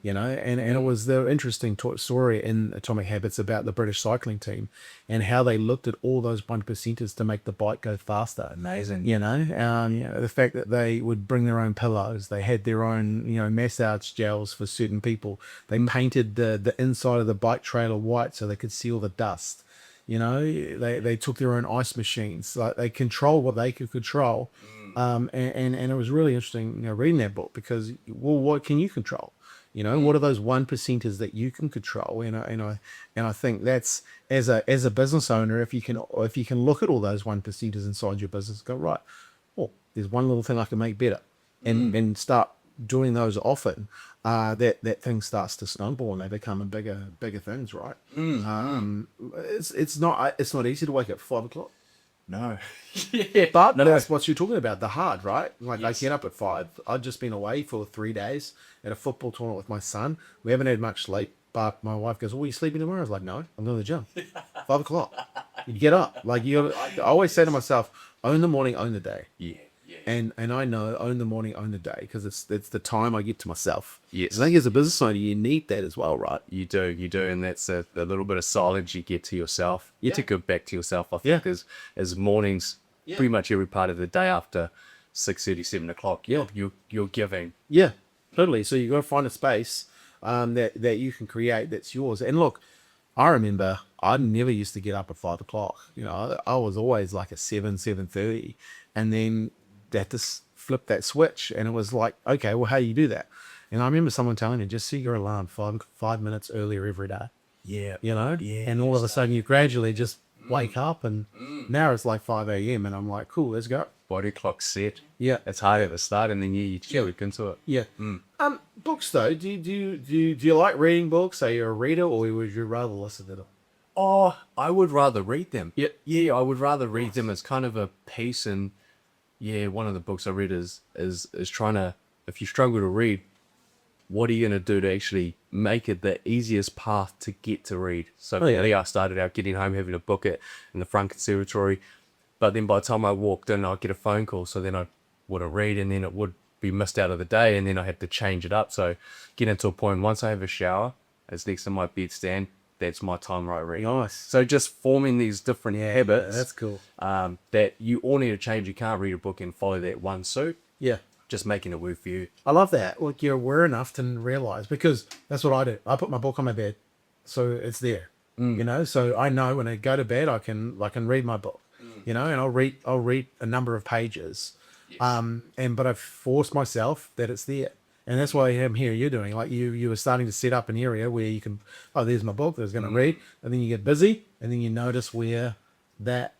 and it was the interesting story in Atomic Habits about the British cycling team and how they looked at all those 1%ers to make the bike go faster. Amazing. The fact that they would bring their own pillows, they had their own, massage gels for certain people. They painted the inside of the bike trailer white so they could see all the dust. They took their own ice machines. Like, they controlled what they could control. And it was really interesting, reading that book, because, well, what can you control? What are those 1%ers that you can control? And I think that's, as a business owner, if you can look at all those 1%ers inside your business, go, right, oh, there's one little thing I can make better, and start doing those often, that thing starts to snowball and they become bigger things, right? It's not easy to wake up at 5 o'clock. No. But No. that's what you're talking about, the hard, right? Like, I get up at 5. I've just been away for 3 days at a football tournament with my son. We haven't had much sleep, but my wife goes, "Oh, are you sleeping tomorrow?" I was like, "No, I'm going to the gym." 5 o'clock. You get up. Like, I always say to myself, own the morning, own the day. Yeah. And I know, own the morning, own the day, because it's the time I get to myself. Yes. I think as a business owner, you need that as well, right? You do, and that's the little bit of silence you get to yourself. You to give back to yourself, I think, as mornings, pretty much every part of the day after 6:30, 7 o'clock. Yeah. You're giving. Yeah, totally. So you got to find a space that you can create that's yours. And look, I remember I never used to get up at 5 o'clock. I was always like a 7:30, and then they had to flip that switch, and it was like, okay, well, how do you do that? And I remember someone telling me, just set your alarm 5 minutes earlier every day. Yeah. And all of a sudden you gradually just wake up, and now it's like 5 a.m. and I'm like, cool, let's go. Body clock set. Yeah. It's hard at the start, and then you look into it. Yeah. Books though, do you like reading books? Are you a reader, or would you rather listen to them? Oh, I would rather read them. Yeah. Yeah, I would rather read them as kind of a piece. And yeah, one of the books I read is trying to, if you struggle to read, what are you going to do to actually make it the easiest path to get to read? So for me, I started out getting home, having a book in the front conservatory. But then by the time I walked in, I'd get a phone call. So then I wouldn't read, and then it would be missed out of the day. And then I had to change it up. So getting to a point, once I have a shower, it's next to my bedstand, that's my time where I read. Nice. So just forming these different habits. That's cool. That you all need to change. You can't read a book and follow that one suit. Yeah. Just making it work for you. I love that. Like, you're aware enough to realize, because that's what I do. I put my book on my bed, so it's there. So I know when I go to bed, I can read my book. And I'll read a number of pages. But I've forced myself that it's there. And that's why I'm here. You're doing, like, you were starting to set up an area where you can, oh, there's my book, there's going to read, and then you get busy, and then you notice where that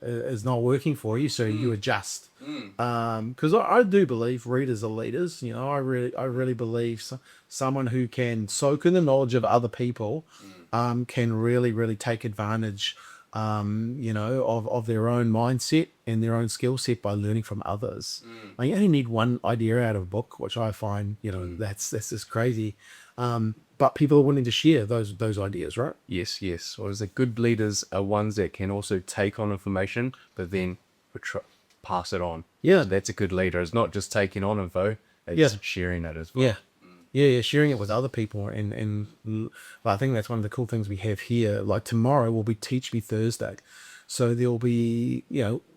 is not working for you, so you adjust. Because I do believe readers are leaders. I really believe someone who can soak in the knowledge of other people can really take advantage of their own mindset and their own skill set by learning from others. You only need one idea out of a book, which I find, that's just crazy. But people are willing to share those ideas, right? Yes. Or is it good leaders are ones that can also take on information, but then pass it on. Yeah. So that's a good leader. It's not just taking on info, it's sharing it as well. Yeah, sharing it with other people. And I think that's one of the cool things we have here. Like, tomorrow will be Teach Me Thursday. So there'll be,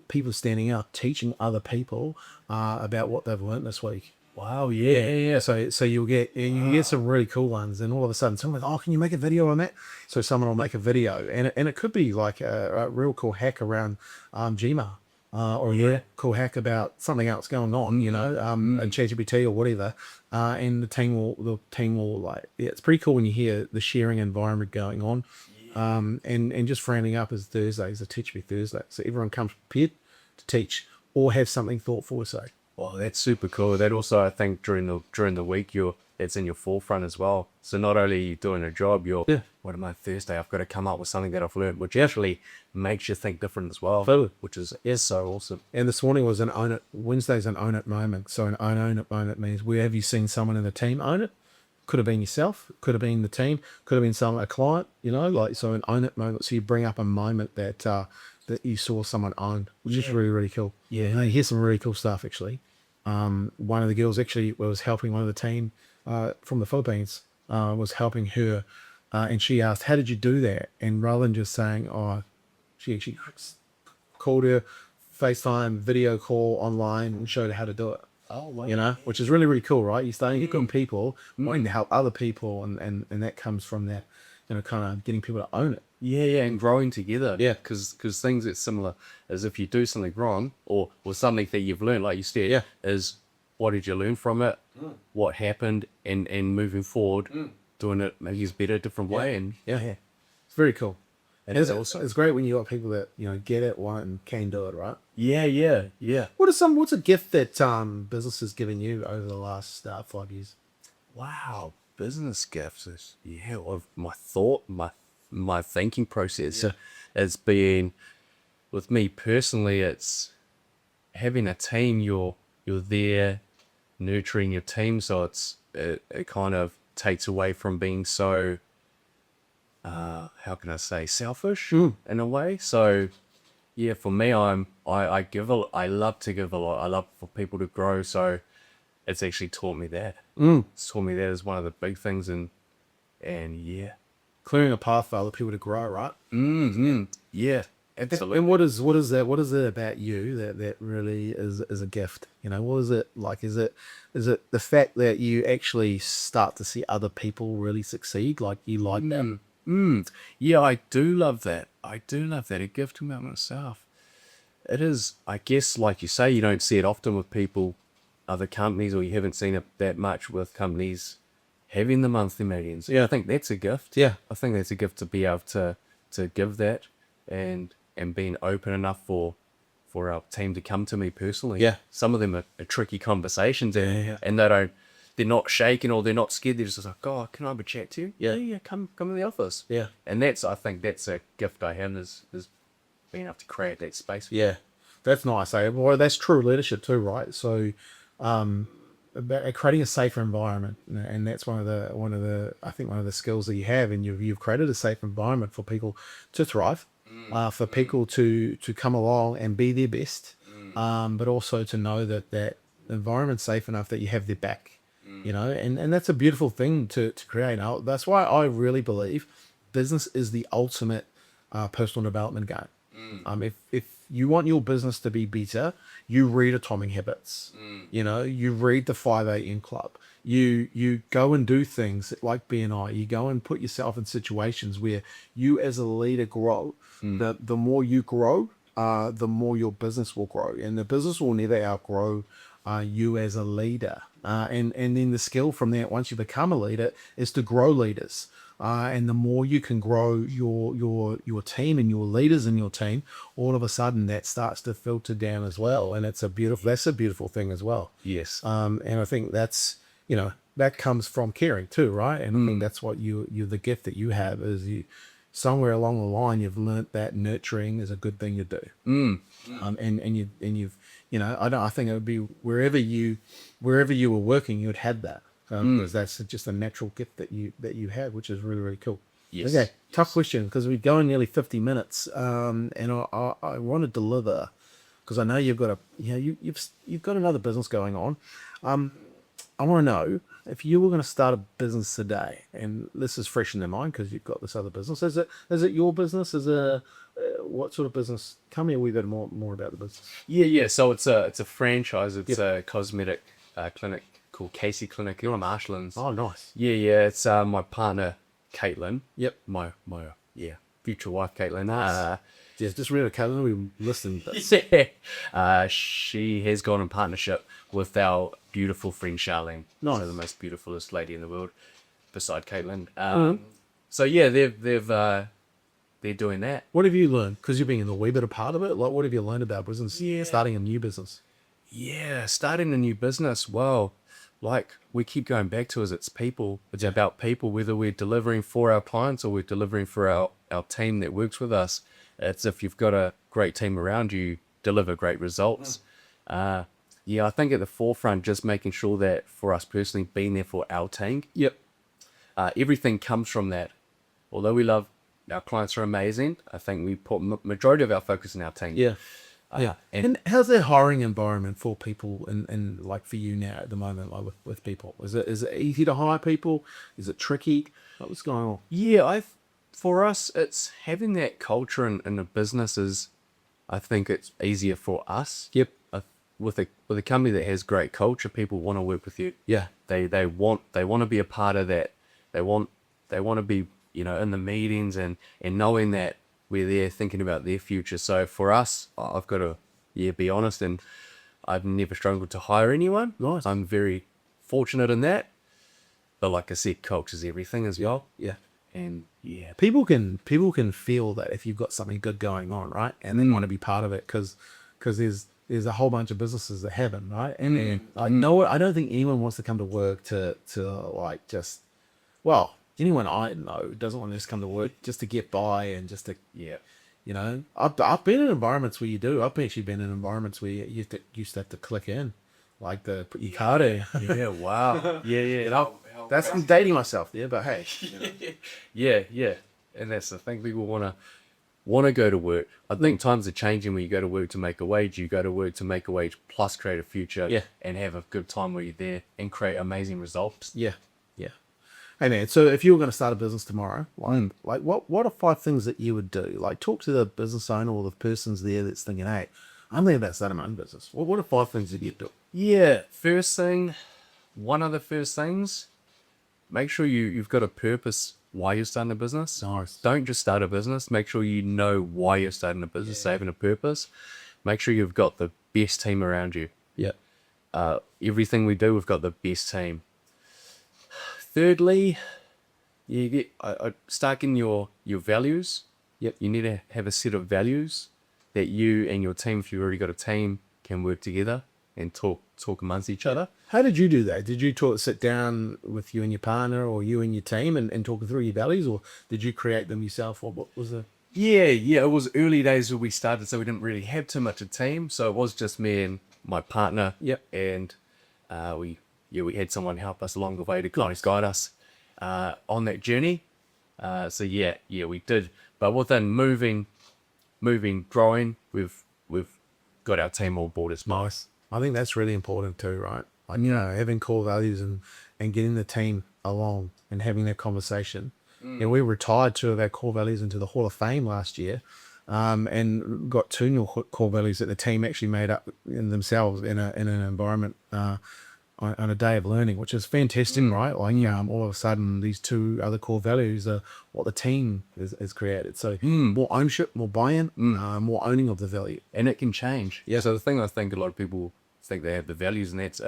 people standing up teaching other people about what they've learned this week. Wow, yeah. So you get some really cool ones, and all of a sudden someone's like, oh, can you make a video on that? So someone will make a video, and it could be like a real cool hack around Gmail. Or a cool hack about something else going on, in ChatGPT or whatever, and the team will like, it's pretty cool when you hear the sharing environment going on, and just rounding up as Thursdays, a Teach Me Thursday, so everyone comes prepared to teach or have something thoughtful to say. Well, that's super cool. That also, I think, during the week, you're it's in your forefront as well. So not only are you doing a job, you're, Yeah. what am I, Thursday? I've got to come up with something that I've learned, which actually makes you think different as well, Totally. which is so awesome. And this morning was an own it. Wednesday's an own it moment. So an own it moment means where have you seen someone in the team own it? Could have been yourself, could have been the team, could have been a client, like, so an own it moment. So you bring up a moment that you saw someone own, which is really, really cool. Yeah. Here's some really cool stuff actually. One of the girls actually was helping one of the team from the Philippines, was helping her, and she asked, how did you do that? And rather than just saying, she actually called her, FaceTime, video call online, and showed her how to do it. Oh, wow. Which is really, really cool, right? You're starting to get good people, wanting to help other people, and that comes from that, kind of getting people to own it. Yeah, and growing together. Yeah. Because things that's similar is if you do something wrong or something that you've learned, like you said, Yeah. is what did you learn from it? What happened? And moving forward, doing it maybe is better, different way. And Yeah. It's very cool. And It's great when you got people that, get it, want, and can do it, right? yeah. What's a gift that business has given you over the last 5 years? Wow, business gifts is of my thinking process has been, with me personally, it's having a team. You're there nurturing your team, so it kind of takes away from being so how can I say, selfish in a way. So yeah, for me, I give I love to give a lot. I love for people to grow. So it's actually taught me that. It's taught me that is one of the big things, and yeah. Clearing a path for other people to grow, right? Yeah, absolutely. And what is that? What is it about you that really is a gift? What is it like? Is it the fact that you actually start to see other people really succeed? Like you like them? Yeah, I do love that. A gift to myself. It is, I guess, like you say, you don't see it often with people, other companies, or you haven't seen it that much with companies having the monthly millions. Yeah, I think that's a gift. Yeah. I think that's a gift to be able to give that, and being open enough for our team to come to me personally. Yeah. Some of them are tricky conversations, Yeah. and they're not shaking or they're not scared. They're just like, oh, can I have a chat to you? Yeah, come in the office. Yeah. And I think that's a gift I have, is being able to create that space. Yeah, that's nice. Well, that's true leadership too, right? So, about creating a safer environment, and that's one of the skills that you have, and you've created a safe environment for people to thrive, for people to come along and be their best, but also to know that the environment's safe enough that you have their back, and that's a beautiful thing to create. Now, that's why I really believe business is the ultimate personal development game. If you want your business to be better, you read Atomic Habits. You read the 5 a.m. Club. You go and do things like BNI. You go and put yourself in situations where you as a leader grow. The more you grow, the more your business will grow, and the business will never outgrow you as a leader. And then the skill from that, once you become a leader, is to grow leaders. And the more you can grow your team and your leaders in your team, all of a sudden that starts to filter down as well, and that's a beautiful thing as well. Yes. And I think that's that comes from caring too, right? And I think that's what you the gift that you have is you somewhere along the line you've learnt that nurturing is a good thing to do. And you've I think it would be wherever you were working, you'd had that. Because that's just a natural gift that you had, which is really, really cool. Yes. Okay, tough question, because we're going nearly 50 minutes, and I want to deliver, because I know you've got you've got another business going on. I want to know, if you were going to start a business today, and this is fresh in their mind because you've got this other business, is it your business? What sort of business? Tell me a wee bit more about the business. Yeah. So it's a franchise. It's a cosmetic clinic called Casey Clinic. You're on Marshlands. Oh, nice. Yeah. It's my partner, Caitlin. Yep. My future wife, Caitlin. Just read a calendar. We listened. She has gone in partnership with our beautiful friend Charlene. Nice. So the most beautifulest lady in the world, beside Caitlin. So yeah, they're doing that. What have you learned? Because you've been in a wee bit of part of it. Like, what have you learned about business? Yeah. Starting a new business. Yeah, starting a new business. Well, like we keep going back to is it's people. It's about people, whether we're delivering for our clients or we're delivering for our team that works with us. It's if you've got a great team around you, deliver great results. Yeah, I think at the forefront, just making sure that for us personally, being there for our team, Yep. everything comes from that. Although we love our clients are amazing, I think we put majority of our focus in our team. Yeah. Yeah. And how's the hiring environment for people and like for you now at the moment, like with people? Is it easy to hire people? Is it tricky? What's going on? Yeah, for us, it's having that culture in a business is, I think it's easier for us. Yep. With a company that has great culture, people want to work with you. Yeah. They want to be a part of that. They want to be, in the meetings and knowing that we're there thinking about their future. So for us, I've got to be honest, and I've never struggled to hire anyone. Nice. I'm very fortunate in that. But like I said, culture's everything as well. Yeah. And yeah, People can feel that if you've got something good going on, right, and they want to be part of it because there's a whole bunch of businesses that haven't, right? And I know I don't think anyone wants to come to work to like just, well, anyone I know doesn't want to just come to work just to get by and just to I've been in environments where you do. I've actually been in environments where you used to have to click in, like put your card in. yeah, wow, yeah. That's I'm dating myself there, but hey, Yeah, and that's the thing. People want to go to work. I think times are changing where you go to work to make a wage. You go to work to make a wage plus create a future. Yeah. And have a good time where you're there and create amazing results. yeah. Hey man, so if you were going to start a business tomorrow, like what are 5 things that you would do? Like talk to the business owner or the person's there that's thinking, hey, I'm thinking about starting my own business. What are 5 things that you do? Yeah, one of the first things, make sure you've got a purpose why you're starting a business. Nice. Don't just start a business. Make sure you know why you're starting a business, having a purpose. Make sure you've got the best team around you. Yeah. Everything we do, we've got the best team. Thirdly, you get start getting your values. Yep. You need to have a set of values that you and your team, if you've already got a team, can work together and talk amongst each other. How did you do that? Did you sit down with you and your partner or you and your team and talk through your values, or did you create them yourself? Or what was the... Yeah. It was early days when we started, so we didn't really have too much a team. So it was just me and my partner. Yep. And we had someone help us along the way to guide us on that journey. So we did. But within moving, growing, we've got our team all board as well. Nice. I think that's really important too, right? Like, having core values and getting the team along and having that conversation. And we retired 2 of our core values into the Hall of Fame last year, and got 2 new core values that the team actually made up in themselves in an environment on a day of learning, which is fantastic, right? Like, all of a sudden these 2 other core values are what the team is created. So more ownership, more buy-in, more owning of the value. And it can change. Yeah. So the thing I think a lot of people think they have the values, and it's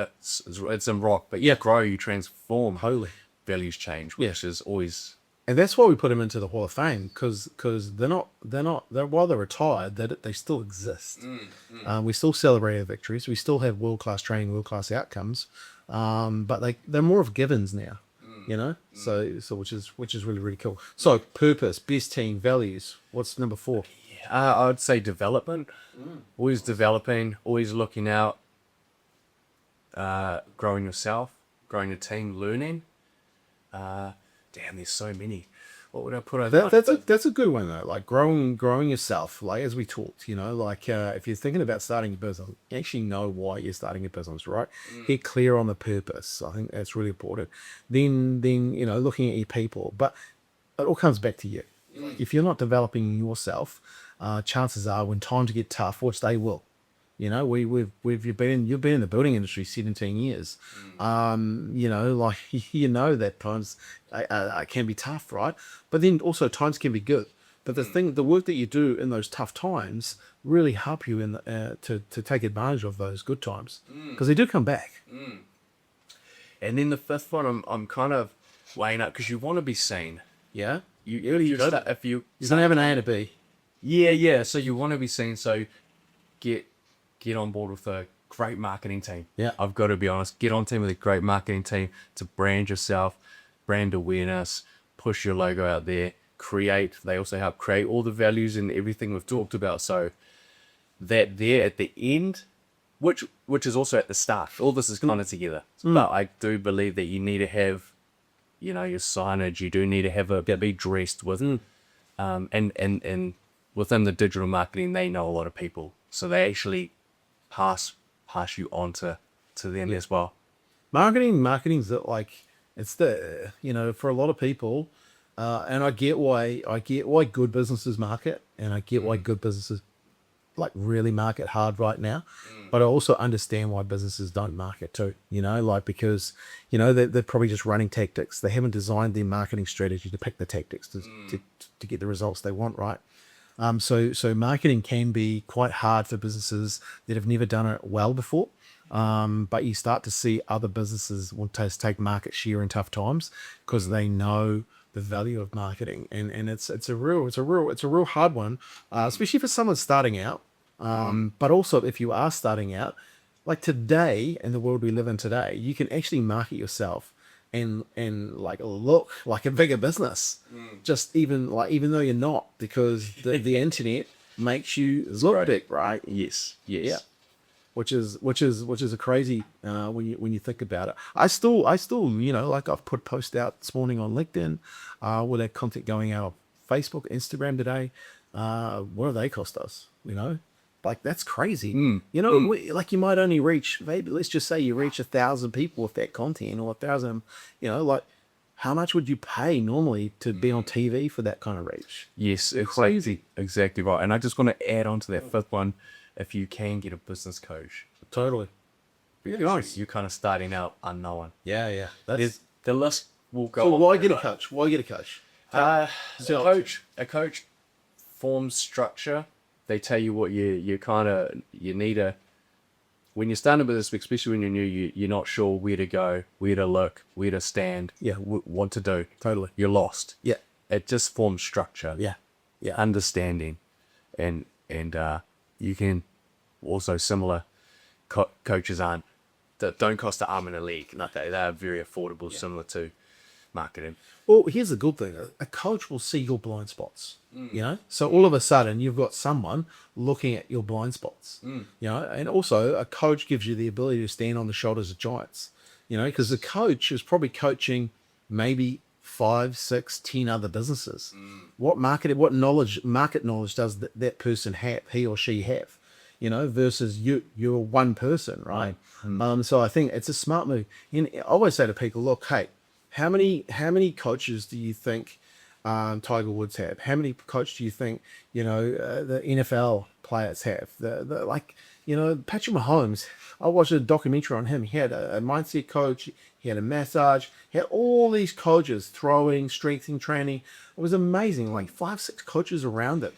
in rock, but grow, you transform. Totally. Values change, which is always. And that's why we put them into the Hall of Fame, because while they're retired, they still exist. We still celebrate our victories. We still have world-class training, world-class outcomes, but they're more of givens now, So which is really, really cool. So purpose, best team, values. What's number 4? I would say development. Always developing, always looking out, growing yourself, growing your team, learning. Damn, there's so many. What would I put over That's a good one though. Like growing yourself. Like as we talked, if you're thinking about starting a business, you actually know why you're starting a business, right? Get clear on the purpose. I think that's really important. Then looking at your people, but it all comes back to you. If you're not developing yourself, chances are when times get tough, which they will. You've been in the building industry 17 years. That times can be tough, right? But then also times can be good. But the work that you do in those tough times really help you to take advantage of those good times, because they do come back. And then the 5th one, I'm kind of weighing up, because you want to be seen. Yeah. You're gonna have an A and a B. Yeah. So you want to be seen. So get on board with a great marketing team. Yeah. I've got to be honest. Get on team with a great marketing team to brand yourself, brand awareness, push your logo out there, create. They also help create all the values and everything we've talked about. So that there at the end, which is also at the start. All this is kind of together. But I do believe that you need to have, your signage. You do need to have be dressed with, and within the digital marketing, they know a lot of people, so they actually pass you on to them as well. Marketing's that, like, it's the, for a lot of people, and I get why good businesses market, and I get why good businesses like really market hard right now, but I also understand why businesses don't market too, like, because they're probably just running tactics. They haven't designed their marketing strategy to pick the tactics to get the results they want, right? So marketing can be quite hard for businesses that have never done it well before. But you start to see other businesses want to take market share in tough times because they know the value of marketing, and it's a real hard one, especially for someone starting out. But also if you are starting out, like today in the world we live in today, you can actually market yourself and like look like a bigger business, just even though you're not, because the internet makes you look big, right? Yes. Yeah. Which is a crazy when you think about it. I still like I've put a post out this morning on LinkedIn, with that content going out on Facebook, Instagram today. What do they cost us? Like that's crazy. Like you might only reach, maybe let's just say you reach 1,000 people with that content, or 1,000. Like how much would you pay normally to be on TV for that kind of reach? Yes, it's crazy. Exactly right. And I just want to add on to that fifth one. If you can get a business coach, Totally. Really nice. You're kind of starting out unknown. Yeah. The list will go. So on why there, get a right? coach? Why get a coach? A coach forms structure. They tell you what you need to. When you're starting a business, especially when you're new, you're not sure where to go, where to look, where to stand. Yeah. What to do. Totally. You're lost. Yeah. It just forms structure. Yeah. Understanding, and you can also similar coaches that don't cost an arm and a leg. They are very affordable, similar to marketing. Well, here's the good thing. A coach will see your blind spots, So all of a sudden you've got someone looking at your blind spots, and also a coach gives you the ability to stand on the shoulders of giants, because the coach is probably coaching maybe 5, 6, 10 other businesses. What market knowledge does that person have, he or she have, versus you're one person, right? So I think it's a smart move. And I always say to people, look, hey, how many coaches do you think Tiger Woods have? How many coaches do you think the NFL players have? Patrick Mahomes. I watched a documentary on him. He had a mindset coach. He had a massage. He had all these coaches, throwing, strength and training. It was amazing. Like 5, 6 coaches around it.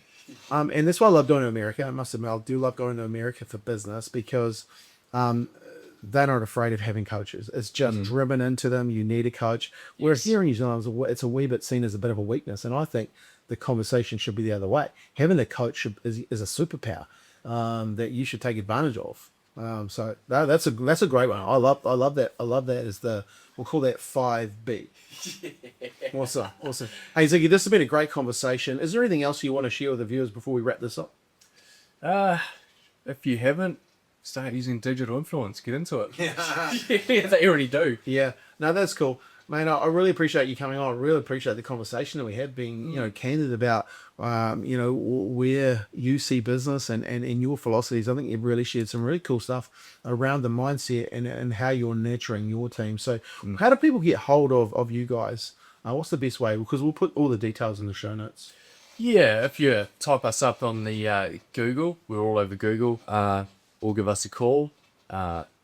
And that's why I love going to America. I must admit, I do love going to America for business, because they're not afraid of having coaches. It's just driven into them. You need a coach. Whereas here in New Zealand, it's a wee bit seen as a bit of a weakness. And I think the conversation should be the other way. Having a coach is a superpower that you should take advantage of. So that's a great one. I love that. I love that we'll call that 5B. Awesome. Hey Ziggy, this has been a great conversation. Is there anything else you want to share with the viewers before we wrap this up? If you haven't, start using digital influence. Get into it. Yeah, they already do. Yeah. No, that's cool. Man, I really appreciate you coming on. I really appreciate the conversation that we had, being, candid about, where you see business and your philosophies. I think you've really shared some really cool stuff around the mindset and how you're nurturing your team. So how do people get hold of you guys? What's the best way? Because we'll put all the details in the show notes. Yeah, if you type us up on the Google, we're all over Google, or give us a call.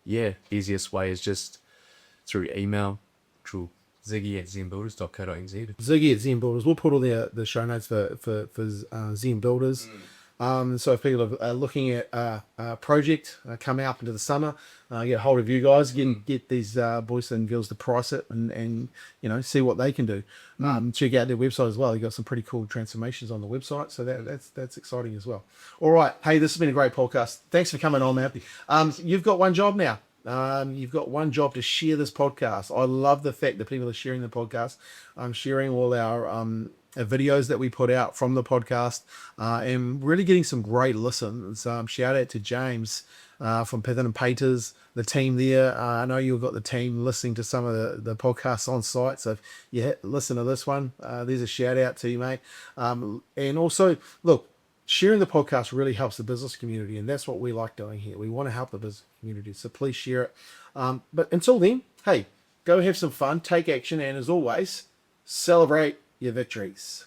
Easiest way is just through email. Ziggy@zenbuilders.co.nz. Ziggy at Zen Builders. We'll put all the show notes for Zen Builders. So if people are looking at a project coming up into the summer, get hold of you guys, get these boys and girls to price it and see what they can do. Check out their website as well. You've got some pretty cool transformations on the website, so that's exciting as well. All right, hey, this has been a great podcast. Thanks for coming on, Matt. You've got one job now. You've got one job to share this podcast. I love the fact that people are sharing the podcast. I'm sharing all our videos that we put out from the podcast, and really getting some great listens. Shout out to James from Pithon and Paters, the team there. I know you've got the team listening to some of the podcasts on site, so if you listen to this one, there's a shout out to you, mate. And also, look, sharing the podcast really helps the business community, and that's what we like doing here. We want to help the business community, so please share it. But until then, hey, go have some fun, take action, and as always, celebrate your victories.